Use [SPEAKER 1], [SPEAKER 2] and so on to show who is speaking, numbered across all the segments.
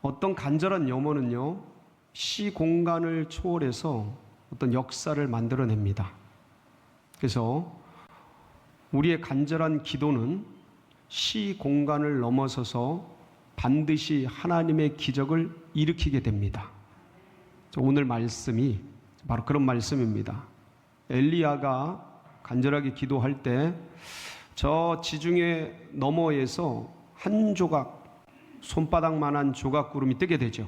[SPEAKER 1] 어떤 간절한 염원은요, 시 공간을 초월해서 어떤 역사를 만들어냅니다. 그래서 우리의 간절한 기도는 시 공간을 넘어서서 반드시 하나님의 기적을 일으키게 됩니다. 오늘 말씀이 바로 그런 말씀입니다. 엘리야가 간절하게 기도할 때 저 지중해 너머에서 한 조각, 손바닥만한 조각 구름이 뜨게 되죠.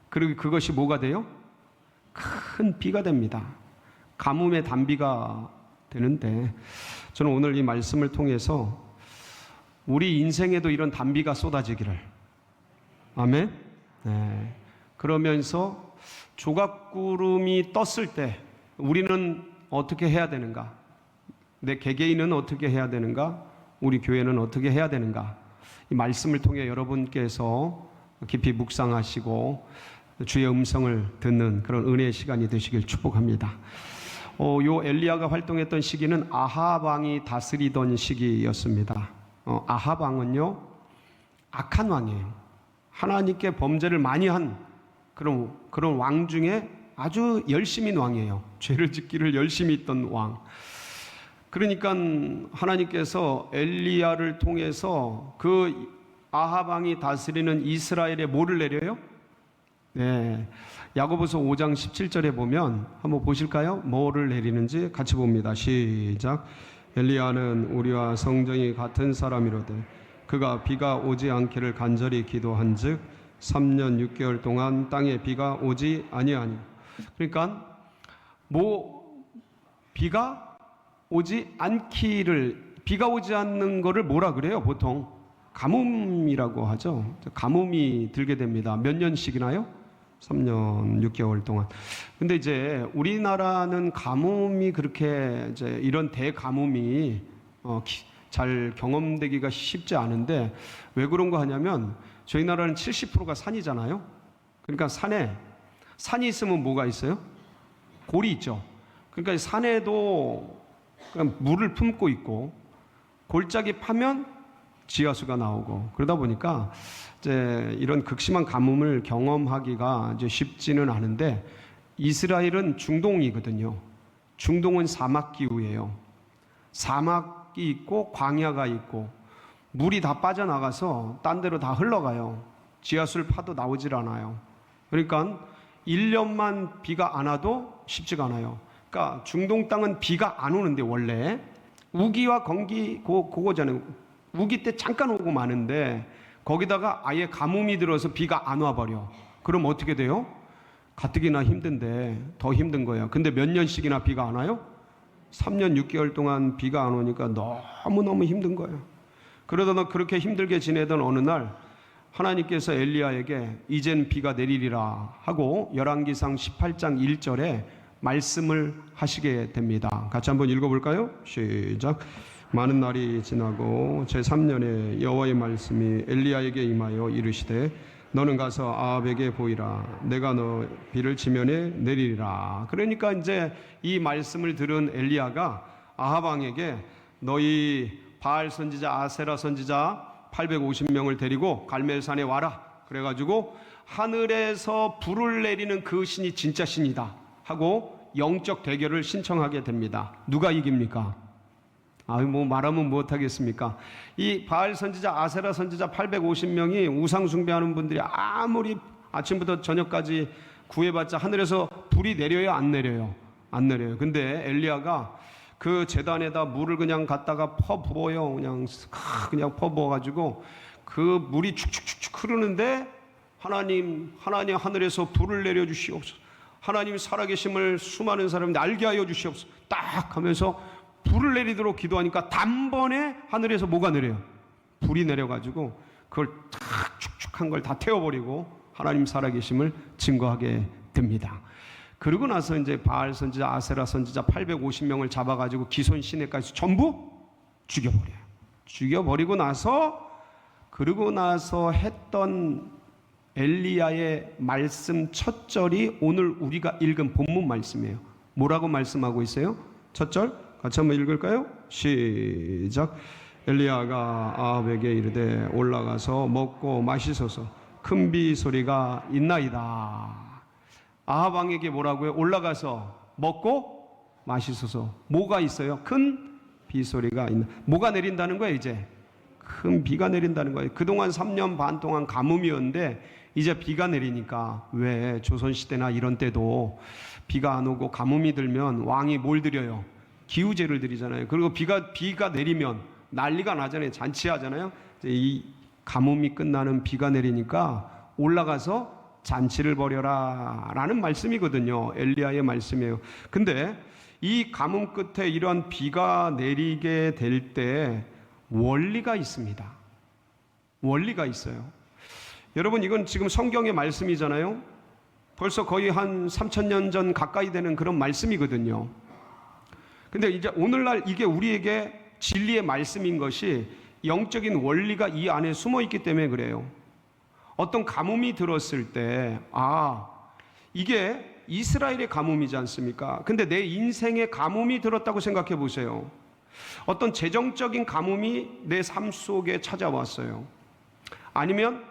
[SPEAKER 1] 그리고 그것이 뭐가 돼요? 큰 비가 됩니다. 가뭄의 단비가 되는데, 저는 오늘 이 말씀을 통해서 우리 인생에도 이런 단비가 쏟아지기를, 아멘? 네. 그러면서 조각구름이 떴을 때 우리는 어떻게 해야 되는가? 내 개개인은 어떻게 해야 되는가? 우리 교회는 어떻게 해야 되는가? 이 말씀을 통해 여러분께서 깊이 묵상하시고 주의 음성을 듣는 그런 은혜의 시간이 되시길 축복합니다. 요 엘리야가 활동했던 시기는 아합 왕이 다스리던 시기였습니다. 아합 왕은요, 악한 왕이에요. 하나님께 범죄를 많이 한 그런 왕 중에 아주 열심인 왕이에요. 죄를 짓기를 열심히 했던 왕. 그러니까 하나님께서 엘리야를 통해서 그 아합 왕이 다스리는 이스라엘에 뭐를 내려요? 네, 야고보서 5장 17절에 보면 한번 보실까요? 뭐를 내리는지 같이 봅니다. 시작. 엘리야는 우리와 성정이 같은 사람이로되 그가 비가 오지 않기를 간절히 기도한즉 3년 6개월 동안 땅에 비가 오지 아니하니. 그러니까 비가 오지 않기를, 비가 오지 않는 거를 뭐라 그래요? 보통 가뭄이라고 하죠. 가뭄이 들게 됩니다. 몇 년씩이나요? 3년 6개월 동안. 근데 이제 우리나라는 가뭄이 그렇게 이제 이런 대가뭄이 잘 경험되기가 쉽지 않은데, 왜 그런 거 하냐면 저희 나라는 70%가 산이잖아요. 그러니까 산이 있으면 뭐가 있어요? 골이 있죠. 그러니까 산에도 그냥 물을 품고 있고, 골짜기 파면 지하수가 나오고, 그러다 보니까 이제 이런 극심한 가뭄을 경험하기가 이제 쉽지는 않은데, 이스라엘은 중동이거든요. 중동은 사막 기후예요. 사막이 있고 광야가 있고 물이 다 빠져나가서 딴 데로 다 흘러가요. 지하수를 파도 나오질 않아요. 그러니까 1년만 비가 안 와도 쉽지가 않아요. 그러니까 중동 땅은 비가 안 오는데, 원래 우기와 건기 그거잖아요. 우기 때 잠깐 오고 마는데 거기다가 아예 가뭄이 들어서 비가 안 와버려. 그럼 어떻게 돼요? 가뜩이나 힘든데 더 힘든 거예요. 근데 몇 년씩이나 비가 안 와요? 3년 6개월 동안 비가 안 오니까 너무너무 힘든 거예요. 그러다가 그렇게 힘들게 지내던 어느 날 하나님께서 엘리야에게 이젠 비가 내리리라 하고 열왕기상 18장 1절에 말씀을 하시게 됩니다. 같이 한번 읽어볼까요? 시작. 많은 날이 지나고 제3년에 여호와의 말씀이 엘리야에게 임하여 이르시되 너는 가서 아합에게 보이라. 내가 너 비를 지면에 내리리라. 그러니까 이제 이 말씀을 들은 엘리야가 아합 왕에게 너희 바알 선지자, 아세라 선지자 850명을 데리고 갈멜산에 와라. 그래가지고 하늘에서 불을 내리는 그 신이 진짜 신이다 하고 영적 대결을 신청하게 됩니다. 누가 이깁니까? 말하면 못하겠습니까? 이 바알 선지자, 아세라 선지자 850명이 우상 숭배하는 분들이 아무리 아침부터 저녁까지 구해봤자 하늘에서 불이 내려요, 안 내려요? 안 내려요. 근데 엘리야가 그 제단에다 물을 그냥 갖다가 퍼부어요. 그냥 퍼부어가지고 그 물이 축축축축 흐르는데 하나님 하늘에서 불을 내려주시옵소서. 하나님 살아계심을 수많은 사람이 알게 하여 주시옵소서. 딱 하면서 불을 내리도록 기도하니까 단번에 하늘에서 뭐가 내려요? 불이 내려가지고 그걸 탁 축축한 걸 다 태워버리고 하나님 살아계심을 증거하게 됩니다. 그러고 나서 이제 바알 선지자, 아세라 선지자 850명을 잡아가지고 기손 시내까지 전부 죽여버려요. 죽여버리고 나서, 그러고 나서 했던 엘리야의 말씀 첫 절이 오늘 우리가 읽은 본문 말씀이에요. 뭐라고 말씀하고 있어요? 첫 절 같이 한번 읽을까요? 시작. 엘리야가 아합에게 이르되 올라가서 먹고 마시소서. 큰 비 소리가 있나이다. 아합 왕에게 뭐라고요? 올라가서 먹고 마시소서. 뭐가 있어요? 큰 비 소리가 있나. 뭐가 내린다는 거예요? 이제 큰 비가 내린다는 거예요. 그동안 3년 반 동안 가뭄이었는데 이제 비가 내리니까, 왜 조선시대나 이런 때도 비가 안 오고 가뭄이 들면 왕이 뭘 드려요? 기우제를 드리잖아요. 그리고 비가 내리면 난리가 나잖아요. 잔치하잖아요. 이 가뭄이 끝나는 비가 내리니까 올라가서 잔치를 벌여라 라는 말씀이거든요. 엘리야의 말씀이에요. 근데 이 가뭄 끝에 이런 비가 내리게 될 때 원리가 있습니다. 원리가 있어요. 여러분, 이건 지금 성경의 말씀이잖아요. 벌써 거의 한 3000년 전 가까이 되는 그런 말씀이거든요. 근데 이제 오늘날 이게 우리에게 진리의 말씀인 것이 영적인 원리가 이 안에 숨어 있기 때문에 그래요. 어떤 가뭄이 들었을 때, 이게 이스라엘의 가뭄이지 않습니까? 근데 내 인생에 가뭄이 들었다고 생각해 보세요. 어떤 재정적인 가뭄이 내 삶 속에 찾아왔어요. 아니면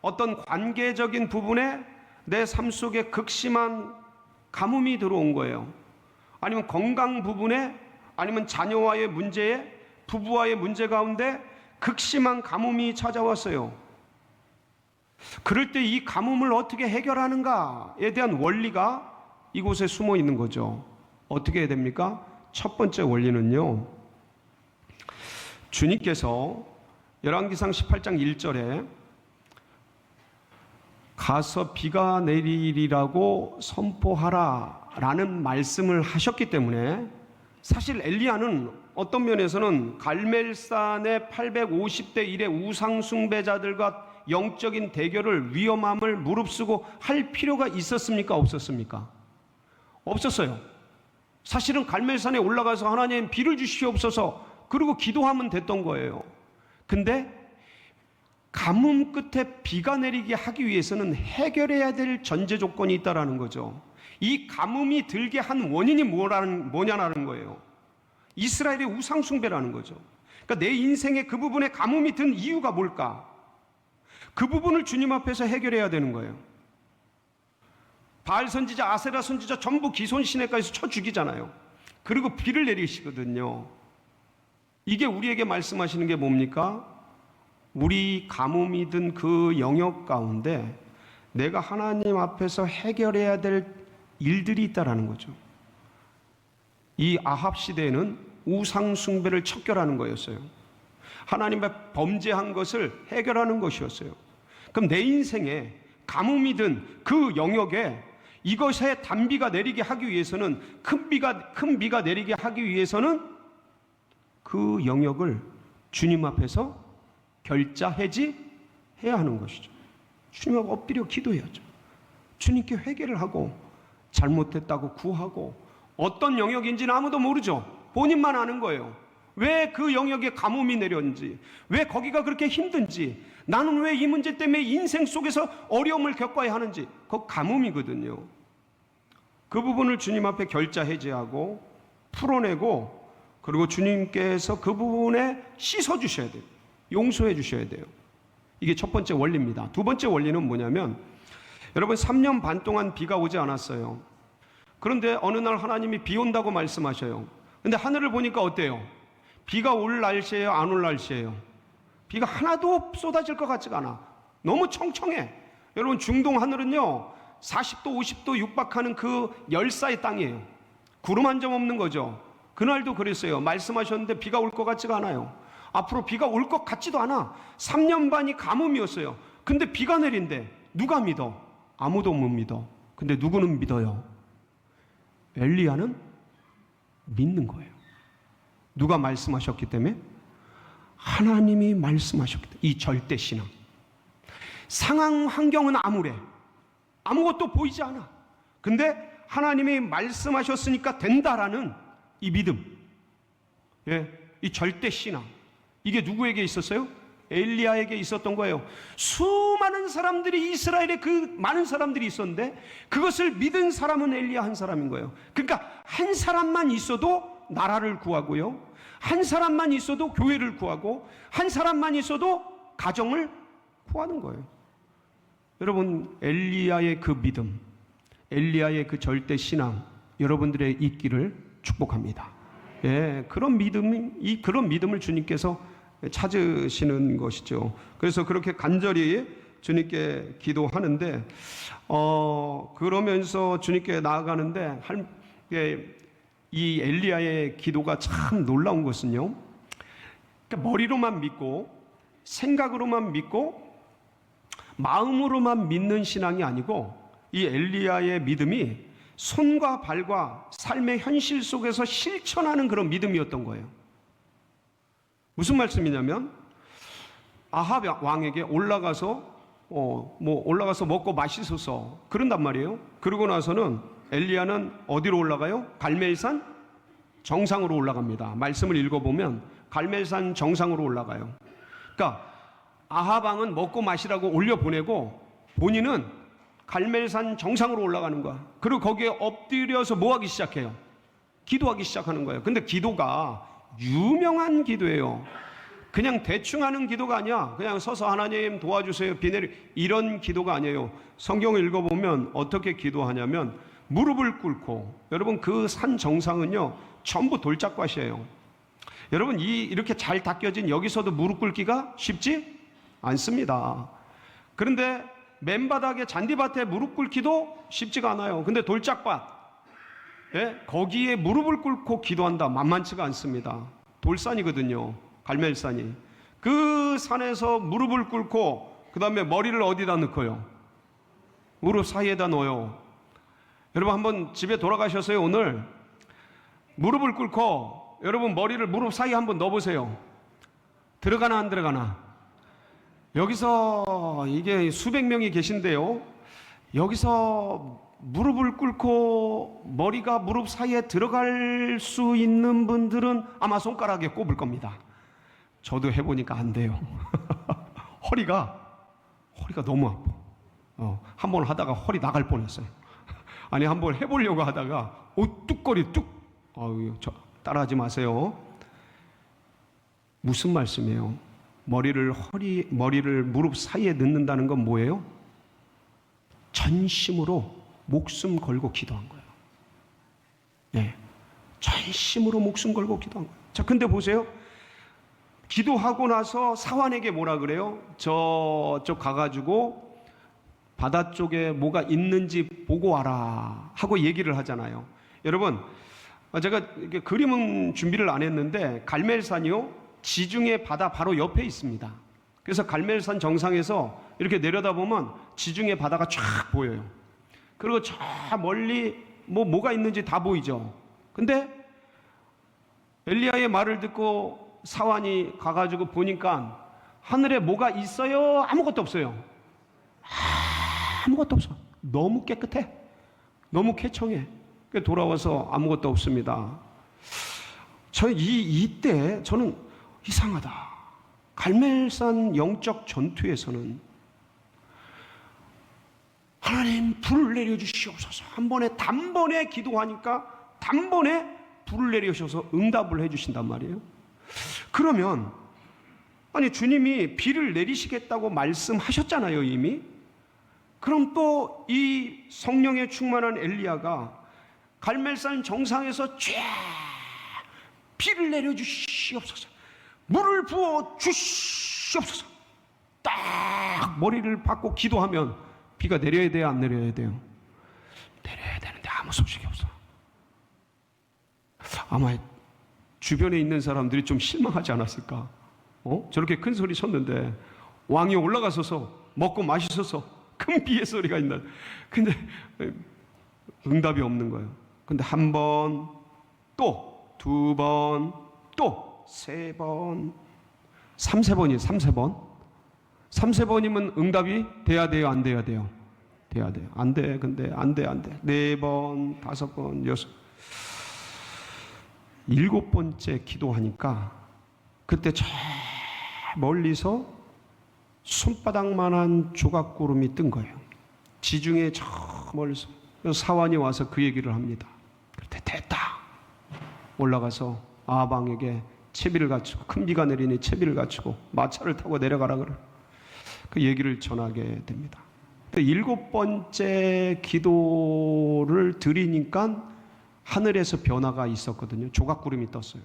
[SPEAKER 1] 어떤 관계적인 부분에 내 삶 속에 극심한 가뭄이 들어온 거예요. 아니면 건강 부분에, 아니면 자녀와의 문제에, 부부와의 문제 가운데 극심한 가뭄이 찾아왔어요. 그럴 때 이 가뭄을 어떻게 해결하는가에 대한 원리가 이곳에 숨어 있는 거죠. 어떻게 해야 됩니까? 첫 번째 원리는요, 주님께서 열왕기상 18장 1절에 가서 비가 내리리라고 선포하라 라는 말씀을 하셨기 때문에, 사실 엘리야는 어떤 면에서는 갈멜산의 850대 1의 우상 숭배자들과 영적인 대결을, 위험함을 무릅쓰고 할 필요가 있었습니까? 없었습니까? 없었어요. 사실은 갈멜산에 올라가서 하나님 비를 주시옵소서 그리고 기도하면 됐던 거예요. 근데 가뭄 끝에 비가 내리게 하기 위해서는 해결해야 될 전제 조건이 있다라는 거죠. 이 가뭄이 들게 한 원인이 뭐냐라는 거예요. 이스라엘의 우상 숭배라는 거죠. 그러니까 내 인생에 그 부분에 가뭄이 든 이유가 뭘까? 그 부분을 주님 앞에서 해결해야 되는 거예요. 바알 선지자, 아세라 선지자 전부 기손 시내가에서 쳐 죽이잖아요. 그리고 비를 내리시거든요. 이게 우리에게 말씀하시는 게 뭡니까? 우리 가뭄이 든 그 영역 가운데 내가 하나님 앞에서 해결해야 될 일들이 있다라는 거죠. 이 아합 시대에는 우상 숭배를 척결하는 거였어요. 하나님의 범죄한 것을 해결하는 것이었어요. 그럼 내 인생에 가뭄이 든 그 영역에 이것에 단비가 내리게 하기 위해서는, 큰 비가 내리게 하기 위해서는 그 영역을 주님 앞에서 결자 해지해야 하는 것이죠. 주님 앞에 엎드려 기도해야죠. 주님께 회개를 하고 잘못했다고 구하고, 어떤 영역인지는 아무도 모르죠. 본인만 아는 거예요. 왜 그 영역에 가뭄이 내렸는지, 왜 거기가 그렇게 힘든지, 나는 왜 이 문제 때문에 인생 속에서 어려움을 겪어야 하는지, 그거 가뭄이거든요. 그 부분을 주님 앞에 결자 해제하고 풀어내고, 그리고 주님께서 그 부분에 씻어주셔야 돼요. 용서해 주셔야 돼요. 이게 첫 번째 원리입니다. 두 번째 원리는 뭐냐면, 여러분 3년 반 동안 비가 오지 않았어요. 그런데 어느 날 하나님이 비 온다고 말씀하셔요. 근데 하늘을 보니까 어때요? 비가 올 날씨예요? 안 올 날씨예요? 비가 하나도 쏟아질 것 같지가 않아. 너무 청청해. 여러분, 중동 하늘은요 40도 50도 육박하는 그 열사의 땅이에요. 구름 한 점 없는 거죠. 그날도 그랬어요. 말씀하셨는데 비가 올 것 같지가 않아요. 앞으로 비가 올 것 같지도 않아. 3년 반이 가뭄이었어요. 근데 비가 내린대. 누가 믿어? 아무도 못 믿어. 근데 누구는 믿어요? 엘리야는 믿는 거예요. 누가 말씀하셨기 때문에? 하나님이 말씀하셨기 때문에. 이 절대신앙. 상황 환경은 암울해. 아무것도 보이지 않아. 근데 하나님이 말씀하셨으니까 된다라는 이 믿음, 이 절대신앙, 이게 누구에게 있었어요? 엘리야에게 있었던 거예요. 수많은 사람들이, 이스라엘에 그 많은 사람들이 있었는데 그것을 믿은 사람은 엘리야 한 사람인 거예요. 그러니까 한 사람만 있어도 나라를 구하고요, 한 사람만 있어도 교회를 구하고, 한 사람만 있어도 가정을 구하는 거예요. 여러분, 엘리야의 그 믿음, 엘리야의 그 절대 신앙, 여러분들의 있기를 축복합니다. 예, 그런 믿음을 주님께서 찾으시는 것이죠. 그래서 그렇게 간절히 주님께 기도하는데, 그러면서 주님께 나아가는데, 이 엘리야의 기도가 참 놀라운 것은요, 그러니까 머리로만 믿고, 생각으로만 믿고, 마음으로만 믿는 신앙이 아니고, 이 엘리야의 믿음이 손과 발과 삶의 현실 속에서 실천하는 그런 믿음이었던 거예요. 무슨 말씀이냐면, 아합 왕에게 올라가서 먹고 마시소서 그런단 말이에요. 그러고 나서는 엘리야는 어디로 올라가요? 갈멜산 정상으로 올라갑니다. 말씀을 읽어보면 갈멜산 정상으로 올라가요. 그러니까 아합 왕은 먹고 마시라고 올려보내고 본인은 갈멜산 정상으로 올라가는 거야. 그리고 거기에 엎드려서 뭐 하기 시작해요? 기도하기 시작하는 거예요. 근데 기도가 유명한 기도예요. 그냥 대충 하는 기도가 아니야. 그냥 서서 하나님 도와주세요, 비 내리, 이런 기도가 아니에요. 성경을 읽어보면 어떻게 기도하냐면 무릎을 꿇고, 여러분 그 산 정상은요 전부 돌짝밭이에요. 여러분 이렇게 잘 닦여진 여기서도 무릎 꿇기가 쉽지 않습니다. 그런데 맨바닥에 잔디밭에 무릎 꿇기도 쉽지가 않아요. 근데 돌짝밭, 예? 거기에 무릎을 꿇고 기도한다, 만만치가 않습니다. 돌산이거든요, 갈멜산이. 그 산에서 무릎을 꿇고 그 다음에 머리를 어디다 넣고요? 무릎 사이에다 넣어요. 여러분 한번 집에 돌아가셔서요, 오늘 무릎을 꿇고 여러분 머리를 무릎 사이에 한번 넣어보세요. 들어가나 안 들어가나? 여기서 이게 수백 명이 계신데요, 여기서 무릎을 꿇고 머리가 무릎 사이에 들어갈 수 있는 분들은 아마 손가락에 꼽을 겁니다. 저도 해보니까 안 돼요. 허리가 너무 아파. 한번 하다가 허리 나갈 뻔했어요. 아니 한번 해보려고 하다가 뚝거리 뚝. 따라하지 마세요. 무슨 말씀이에요? 머리를 무릎 사이에 넣는다는 건 뭐예요? 전심으로 목숨 걸고 기도한 거예요. 네, 전심으로 목숨 걸고 기도한 거예요. 자, 근데 보세요. 기도하고 나서 사환에게 뭐라 그래요? 저쪽 가가지고 바다 쪽에 뭐가 있는지 보고 와라 하고 얘기를 하잖아요. 여러분, 제가 이렇게 그림은 준비를 안 했는데 갈멜산이요, 지중해 바다 바로 옆에 있습니다. 그래서 갈멜산 정상에서 이렇게 내려다보면 지중해 바다가 쫙 보여요. 그리고 저 멀리 뭐가 있는지 다 보이죠. 근데 엘리야의 말을 듣고 사환이 가가지고 보니까 하늘에 뭐가 있어요? 아무것도 없어요. 아무것도 없어. 너무 깨끗해. 너무 쾌청해. 돌아와서 아무것도 없습니다. 이때 저는 이상하다. 갈멜산 영적 전투에서는 하나님 불을 내려주시옵소서, 단번에 기도하니까 단번에 불을 내려주셔서 응답을 해주신단 말이에요. 그러면 아니 주님이 비를 내리시겠다고 말씀하셨잖아요, 이미. 그럼 또 이 성령에 충만한 엘리야가 갈멜산 정상에서 쫙 비를 내려주시옵소서, 물을 부어 주시옵소서, 딱 머리를 박고 기도하면 비가 내려야 돼요, 안 내려야 돼요? 내려야 되는데 아무 소식이 없어. 아마 주변에 있는 사람들이 좀 실망하지 않았을까? 저렇게 큰 소리 쳤는데 왕이 올라가서서 먹고 마시소서 큰 비의 소리가 있나? 근데 응답이 없는 거예요. 근데 한 번, 또 두 번, 또 세 번, 3세번이에요. 3세번이면 응답이 돼야 돼요, 안 돼야 돼요? 돼야 돼요. 안 돼. 근데 안 돼. 4번, 5번, 6, 7번째 기도하니까 그때 저 멀리서 손바닥만한 조각구름이 뜬 거예요. 지중해 저 멀리서. 사환이 와서 그 얘기를 합니다. 그때 됐다. 올라가서 아합 왕에게 채비를 갖추고, 큰 비가 내리니 채비를 갖추고 마차를 타고 내려가라 그래. 그 얘기를 전하게 됩니다. 일곱 번째 기도를 드리니까 하늘에서 변화가 있었거든요. 조각구름이 떴어요.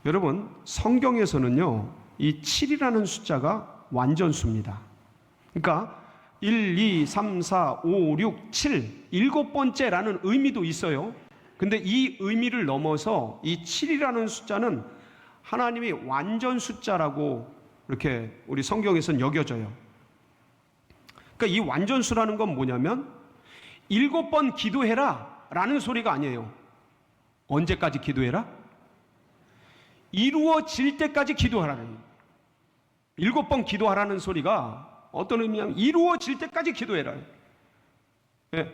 [SPEAKER 1] 여러분, 성경에서는요, 이 7이라는 숫자가 완전수입니다. 그러니까 1, 2, 3, 4, 5, 6, 7 일곱 번째라는 의미도 있어요. 근데 이 의미를 넘어서 이 7이라는 숫자는 하나님이 완전 숫자라고 이렇게 우리 성경에서는 여겨져요. 그러니까 이 완전수라는 건 뭐냐면 7번 기도해라 라는 소리가 아니에요. 언제까지 기도해라? 이루어질 때까지 기도하라는, 7번 기도하라는 소리가 어떤 의미냐면 이루어질 때까지 기도해라. 예.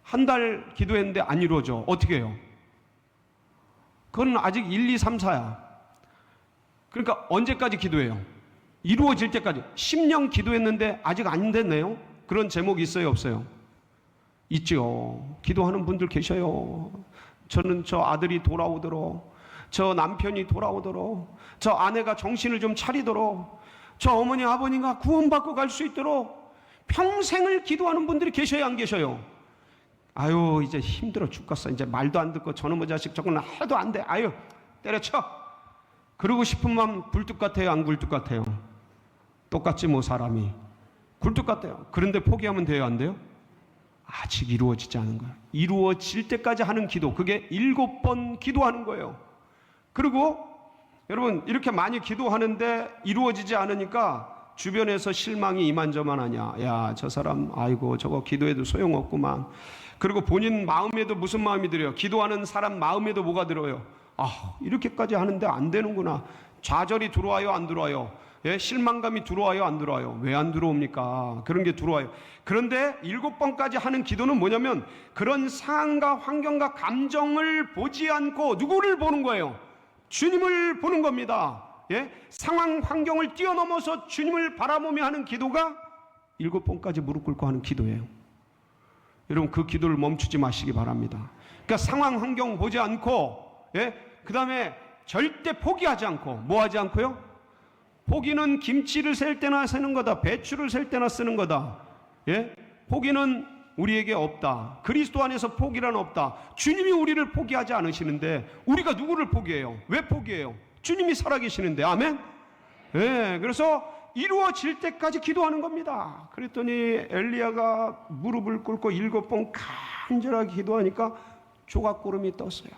[SPEAKER 1] 한 달 기도했는데 안 이루어져. 어떻게 해요? 그건 아직 1, 2, 3, 4야. 그러니까 언제까지 기도해요? 이루어질 때까지. 10년 기도했는데 아직 안 됐네요. 그런 제목이 있어요, 없어요? 있죠. 기도하는 분들 계셔요. 저는 저 아들이 돌아오도록, 저 남편이 돌아오도록, 저 아내가 정신을 좀 차리도록, 저 어머니 아버님과 구원받고 갈 수 있도록 평생을 기도하는 분들이 계셔요, 안 계셔요? 아유, 이제 힘들어 죽겠어. 이제 말도 안 듣고 저놈의 자식 저거는 해도 안 돼. 아유, 때려쳐. 그러고 싶은 마음 굴뚝 같아요, 안 굴뚝 같아요? 똑같지 뭐, 사람이. 굴뚝 같아요. 그런데 포기하면 돼요, 안 돼요? 아직 이루어지지 않은 거예요. 이루어질 때까지 하는 기도, 그게 7번 기도하는 거예요. 그리고 여러분, 이렇게 많이 기도하는데 이루어지지 않으니까 주변에서 실망이 이만저만하냐. 야, 저 사람 아이고 저거 기도해도 소용없구만. 그리고 본인 마음에도 무슨 마음이 들어요? 기도하는 사람 마음에도 뭐가 들어요? 아, 이렇게까지 하는데 안 되는구나. 좌절이 들어와요, 안 들어와요? 예, 실망감이 들어와요, 안 들어와요? 왜 안 들어옵니까? 그런 게 들어와요. 그런데 7번까지 하는 기도는 뭐냐면 그런 상황과 환경과 감정을 보지 않고 누구를 보는 거예요? 주님을 보는 겁니다. 예? 상황 환경을 뛰어넘어서 주님을 바라보며 하는 기도가 7번까지 무릎 꿇고 하는 기도예요. 여러분, 그 기도를 멈추지 마시기 바랍니다. 그러니까 상황 환경 보지 않고, 예? 그 다음에 절대 포기하지 않고, 뭐 하지 않고요? 포기는 김치를 셀 때나 쓰는 거다. 배추를 셀 때나 쓰는 거다. 예? 포기는 우리에게 없다. 그리스도 안에서 포기란 없다. 주님이 우리를 포기하지 않으시는데 우리가 누구를 포기해요? 왜 포기해요? 주님이 살아계시는데. 아멘? 예, 그래서 이루어질 때까지 기도하는 겁니다. 그랬더니 엘리야가 무릎을 꿇고 7번 간절하게 기도하니까 조각구름이 떴어요.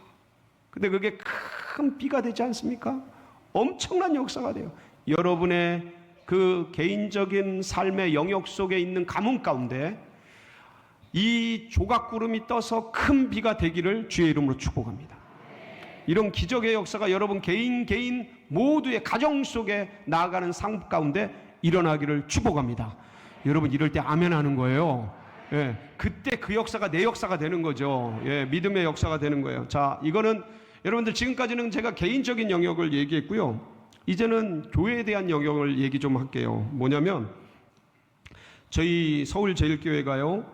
[SPEAKER 1] 근데 그게 큰 비가 되지 않습니까? 엄청난 역사가 돼요. 여러분의 그 개인적인 삶의 영역 속에 있는 가뭄 가운데 이 조각구름이 떠서 큰 비가 되기를 주의 이름으로 축복합니다. 이런 기적의 역사가 여러분 개인 모두의 가정 속에 나아가는 삶 가운데 일어나기를 축복합니다. 여러분, 이럴 때 아멘 하는 거예요. 예, 그때 그 역사가 내 역사가 되는 거죠. 예, 믿음의 역사가 되는 거예요. 자, 이거는 여러분들 지금까지는 제가 개인적인 영역을 얘기했고요. 이제는 교회에 대한 영역을 얘기 좀 할게요. 뭐냐면 저희 서울제일교회가요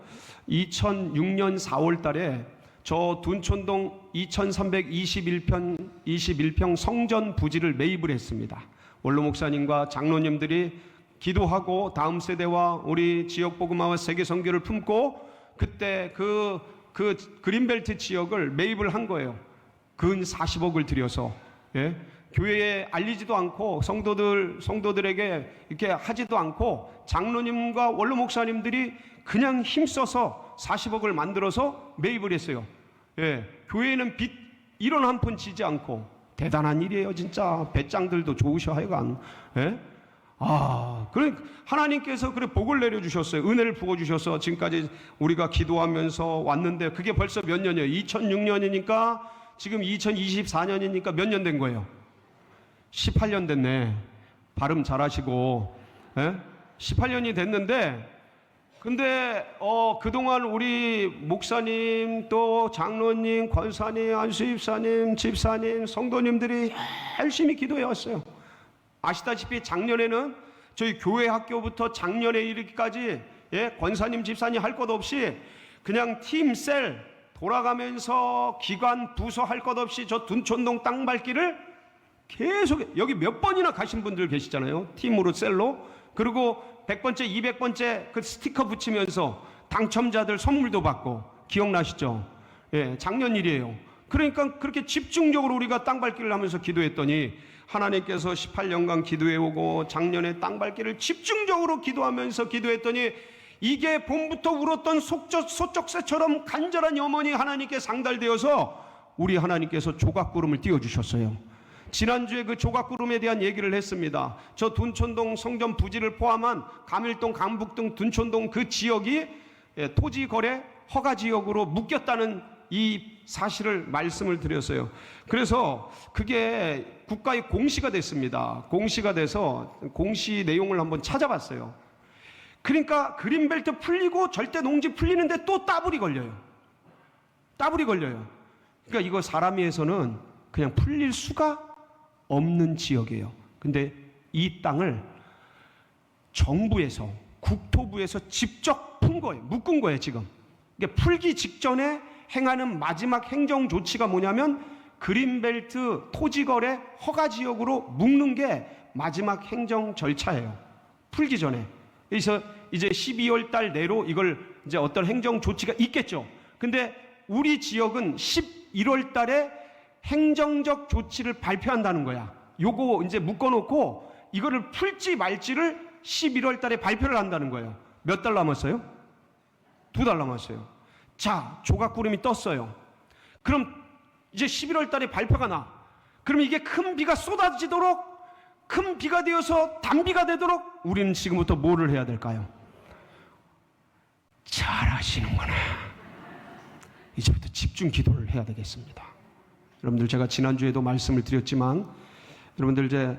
[SPEAKER 1] 2006년 4월 달에 저 둔촌동 2321평 성전 부지를 매입을 했습니다. 원로 목사님과 장로님들이 기도하고 다음 세대와 우리 지역 복음화와 세계 선교를 품고 그때 그 그린벨트 지역을 매입을 한 거예요. 근 40억을 들여서. 예? 교회에 알리지도 않고 성도들에게 이렇게 하지도 않고 장로님과 원로 목사님들이 그냥 힘써서 40억을 만들어서 매입을 했어요. 예, 교회는 빚 1원 한 푼 지지 않고 대단한 일이에요. 진짜 배짱들도 좋으셔 하여간. 예? 그래 하나님께서 그래 복을 내려주셨어요. 은혜를 부어주셔서 지금까지 우리가 기도하면서 왔는데 그게 벌써 몇 년이에요? 2006년이니까 지금 2024년이니까 몇 년 된 거예요? 18년 됐네. 발음 잘하시고. 예? 18년이 됐는데 근데 그동안 우리 목사님 또 장로님, 권사님, 안수집사님, 집사님, 성도님들이 열심히 기도해 왔어요. 아시다시피 작년에는 저희 교회 학교부터 작년에 이르기까지 권사님, 집사님 할 것 없이 그냥 팀, 셀 돌아가면서 기관, 부서 할 것 없이 저 둔촌동 땅 밟기를 계속 여기 몇 번이나 가신 분들 계시잖아요. 팀으로 셀로 그리고 100번째, 200번째 그 스티커 붙이면서 당첨자들 선물도 받고, 기억나시죠? 예, 작년 일이에요. 그러니까 그렇게 집중적으로 우리가 땅밟기를 하면서 기도했더니 하나님께서 18년간 기도해오고 작년에 땅밟기를 집중적으로 기도하면서 기도했더니 이게 봄부터 울었던 소쩍새처럼 간절한 염원이 하나님께 상달되어서 우리 하나님께서 조각구름을 띄워주셨어요. 지난주에 그 조각구름에 대한 얘기를 했습니다. 저 둔촌동 성전 부지를 포함한 감일동, 강북동, 둔촌동 그 지역이 토지거래 허가지역으로 묶였다는 이 사실을 말씀을 드렸어요. 그래서 그게 국가의 공시가 됐습니다. 공시가 돼서 공시 내용을 한번 찾아봤어요. 그러니까 그린벨트 풀리고 절대 농지 풀리는데 또 따블이 걸려요. 따블이 걸려요. 그러니까 이거 사람이 해서는 그냥 풀릴 수가 없는 지역이에요. 근데 이 땅을 정부에서, 국토부에서 직접 푼 거예요. 묶은 거예요, 지금. 그러니까 풀기 직전에 행하는 마지막 행정 조치가 뭐냐면 그린벨트 토지거래 허가지역으로 묶는 게 마지막 행정 절차예요. 풀기 전에. 그래서 이제 12월 달 내로 이걸 이제 어떤 행정 조치가 있겠죠. 근데 우리 지역은 11월 달에 행정적 조치를 발표한다는 거야. 요거 이제 묶어놓고 이거를 풀지 말지를 11월 달에 발표를 한다는 거예요. 몇 달 남았어요? 2달 남았어요. 자, 조각구름이 떴어요. 그럼 이제 11월 달에 발표가 나. 그럼 이게 큰 비가 쏟아지도록, 큰 비가 되어서 단비가 되도록 우리는 지금부터 뭐를 해야 될까요? 잘 하시는구나. 이제부터 집중 기도를 해야 되겠습니다. 여러분들, 제가 지난주에도 말씀을 드렸지만 여러분들 이제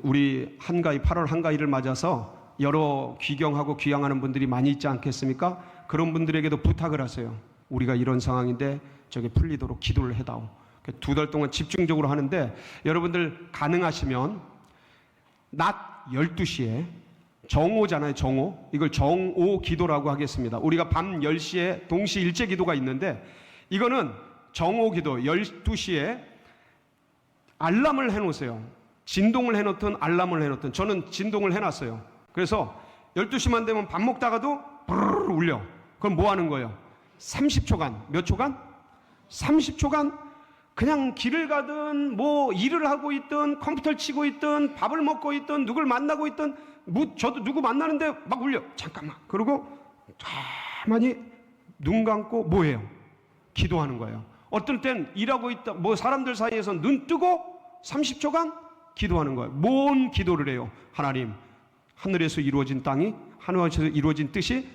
[SPEAKER 1] 우리 한가위, 8월 한가위를 맞아서 여러 귀경하고 귀향하는 분들이 많이 있지 않겠습니까? 그런 분들에게도 부탁을 하세요. 우리가 이런 상황인데 저게 풀리도록 기도를 해다오. 2달 동안 집중적으로 하는데 여러분들 가능하시면 낮 12시에 정오잖아요, 정오. 이걸 정오 기도라고 하겠습니다. 우리가 밤 10시에 동시 일제 기도가 있는데 이거는 정오 기도 12시에 알람을 해놓으세요. 진동을 해놓든 알람을 해놓든 저는 진동을 해놨어요. 그래서 12시만 되면 밥 먹다가도 브르르 울려. 그럼 뭐 하는 거예요? 30초간, 몇 초간? 30초간 그냥 길을 가든 뭐 일을 하고 있든 컴퓨터를 치고 있든 밥을 먹고 있든 누굴 만나고 있든 저도 누구 만나는데 막 울려. 잠깐만. 그러고 가만히 눈 감고 뭐해요? 기도하는 거예요. 어떨 땐 일하고 있다 뭐 사람들 사이에서 눈 뜨고 30초간 기도하는 거예요. 뭔 기도를 해요? 하나님, 하늘에서 이루어진 땅이 하늘에서 이루어진 뜻이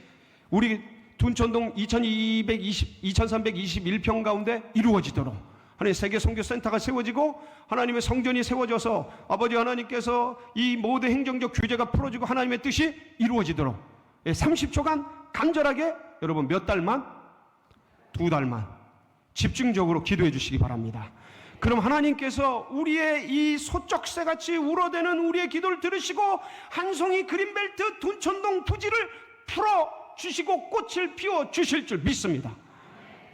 [SPEAKER 1] 우리 둔촌동 2321평 가운데 이루어지도록 하나님 세계 선교센터가 세워지고 하나님의 성전이 세워져서 아버지 하나님께서 이 모든 행정적 규제가 풀어지고 하나님의 뜻이 이루어지도록 30초간 간절하게 여러분 몇 달만? 2달만 집중적으로 기도해 주시기 바랍니다. 그럼 하나님께서 우리의 이 소쩍새같이 울어대는 우리의 기도를 들으시고 한 송이 그린벨트 둔촌동 부지를 풀어주시고 꽃을 피워주실 줄 믿습니다.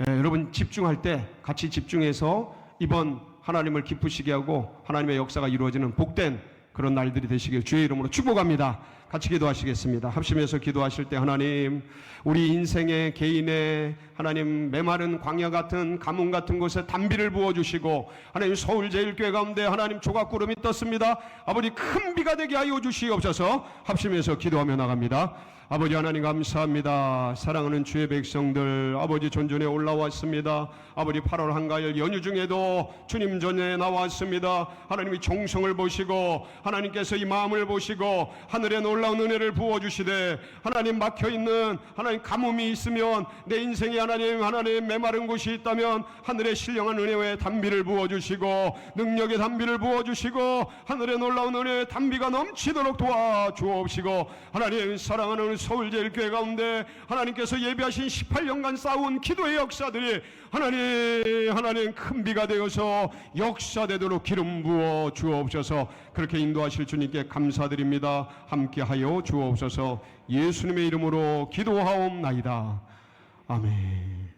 [SPEAKER 1] 여러분 집중할 때 같이 집중해서 이번 하나님을 기쁘시게 하고 하나님의 역사가 이루어지는 복된 그런 날들이 되시길 주의 이름으로 축복합니다. 같이 기도하시겠습니다. 합심해서 기도하실 때 하나님, 우리 인생의 개인의 하나님 메마른 광야 같은 가뭄 같은 곳에 단비를 부어주시고 하나님 서울제일교회 가운데 하나님 조각구름이 떴습니다. 아버지 큰 비가 되게 하여 주시옵소서. 합심해서 기도하며 나갑니다. 아버지 하나님 감사합니다. 사랑하는 주의 백성들 아버지 존전에 올라왔습니다. 아버지 8월 한가일 연휴 중에도 주님 전에 나왔습니다. 하나님이 종성을 보시고 하나님께서 이 마음을 보시고 하늘에 놀라운 은혜를 부어주시되 하나님 막혀있는 하나님 가뭄이 있으면 내 인생에 하나님 메마른 곳이 있다면 하늘의 신령한 은혜의 단비를 부어주시고 능력의 단비를 부어주시고 하늘에 놀라운 은혜의 단비가 넘치도록 도와주옵시고 하나님 사랑하는 서울제일교회 가운데 하나님께서 예비하신 18년간 쌓아온 기도의 역사들이 하나님 큰 비가 되어서 역사되도록 기름 부어 주옵소서. 그렇게 인도하실 주님께 감사드립니다. 함께하여 주옵소서. 예수님의 이름으로 기도하옵나이다. 아멘.